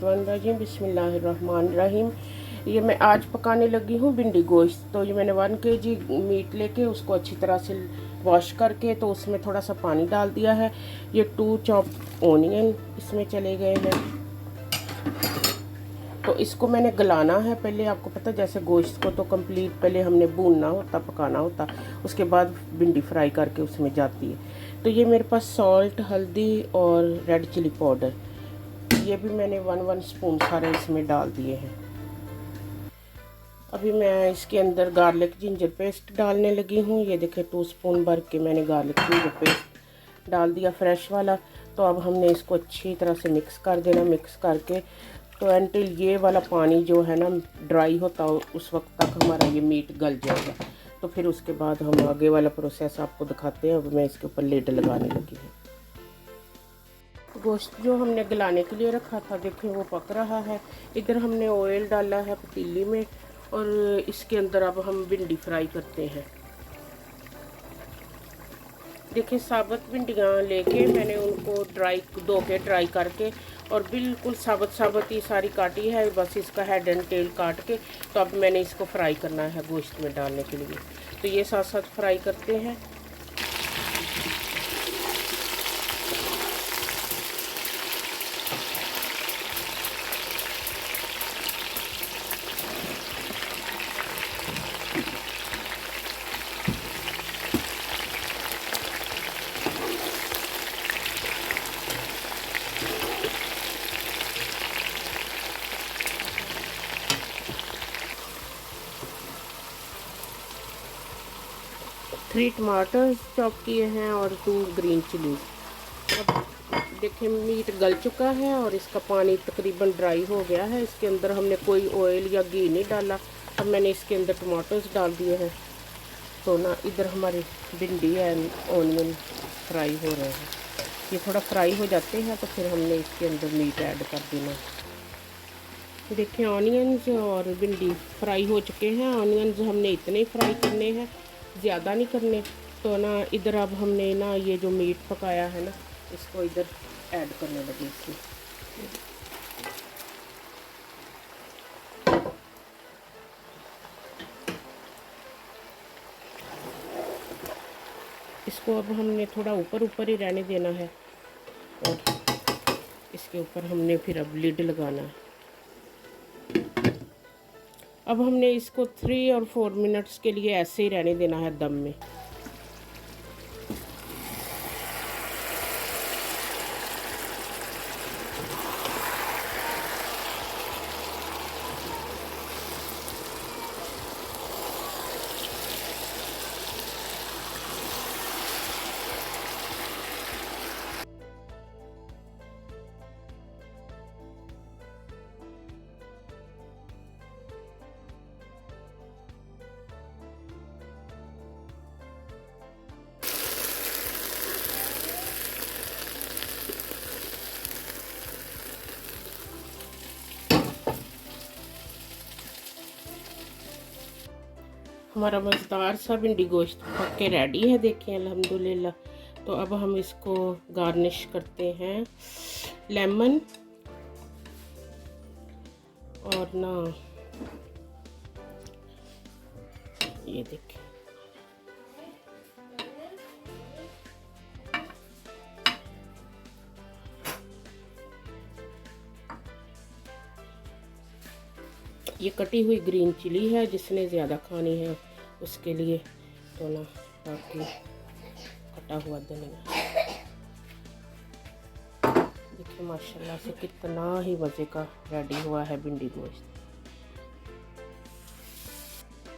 मिनशैतानिर्रजीम बिस्मिल्लाहिर्रहमानिर्रहीम। ये मैं आज पकाने लगी हूँ भिंडी गोश्त। तो ये मैंने 1 kg मीट लेके उसको अच्छी तरह से वॉश करके तो उसमें थोड़ा सा पानी डाल दिया है। ये 2 चॉप ओनियन इसमें चले गए हैं। तो इसको मैंने गलाना है पहले। आपको पता है जैसे गोश्त को तो कंप्लीट पहले हमने भूनना होता, पकाना होता, उसके बाद भिंडी फ्राई करके उसमें जाती है। तो ये मेरे पास सॉल्ट, हल्दी और रेड चिली पाउडर, ये भी मैंने 1 स्पून सारे इसमें डाल दिए हैं। अभी मैं इसके अंदर गार्लिक जिंजर पेस्ट डालने लगी हूँ। ये देखें 2 स्पून भर के मैंने गार्लिक जिंजर पेस्ट डाल दिया, फ्रेश वाला। तो अब हमने इसको अच्छी तरह से मिक्स कर देना। मिक्स करके तो एंटिल ये वाला पानी जो है ना ड्राई होता उस वक्त तक हमारा ये मीट गल जाएगा। तो फिर उसके बाद हम आगे वाला प्रोसेस आपको दिखाते हैं। अब मैं इसके ऊपर लिड लगाने लगी हूँ। गोश्त जो हमने गलाने के लिए रखा था देखिए वो पक रहा है। इधर हमने ऑयल डाला है पतीली में और इसके अंदर अब हम भिंडी फ्राई करते हैं। देखिए साबुत भिंडियाँ लेके मैंने उनको धो के ड्राई करके और बिल्कुल साबुत ही सारी काटी है। बस इसका हेड एंड टेल काट के तो अब मैंने इसको फ्राई करना है गोश्त में डालने के लिए। तो ये साथ साथ फ्राई करते हैं। थ्री टमाटर चॉप किए हैं और 2 ग्रीन चिली। अब देखिए मीट गल चुका है और इसका पानी तकरीबन ड्राई हो गया है। इसके अंदर हमने कोई ऑयल या घी नहीं डाला। अब मैंने इसके अंदर टमाटोस डाल दिए हैं। तो ना इधर हमारी भिंडी एंड ऑनियन फ्राई हो रहे हैं। ये थोड़ा फ्राई हो जाते हैं तो फिर हमने इसके अंदर मीट ऐड कर देना। देखिए ऑनियंस और भिंडी फ्राई हो चुके हैं। ऑनियंस हमने इतने फ्राई करने हैं, ज़्यादा नहीं करने। तो ना इधर अब हमने ना ये जो मीट पकाया है ना इसको इधर ऐड करने लगे इसमें। इसको अब हमने थोड़ा ऊपर ही रहने देना है और इसके ऊपर हमने फिर अब लिड लगाना है। अब हमने इसको 3 और 4 मिनट्स के लिए ऐसे ही रहने देना है दम में। हमारा मज़ेदार सा भिंडी गोश्त पक के रेडी है देखिए अल्हम्दुलिल्लाह। तो अब हम इसको गार्निश करते हैं लेमन और ना ये देखिए ये कटी हुई ग्रीन चिली है, जिसने ज़्यादा खानी है उसके लिए। तो ना बाकी कटा हुआ धनिया देखिए माशाल्लाह से कितना ही मज़े का रेडी हुआ है भिंडी गोश्त।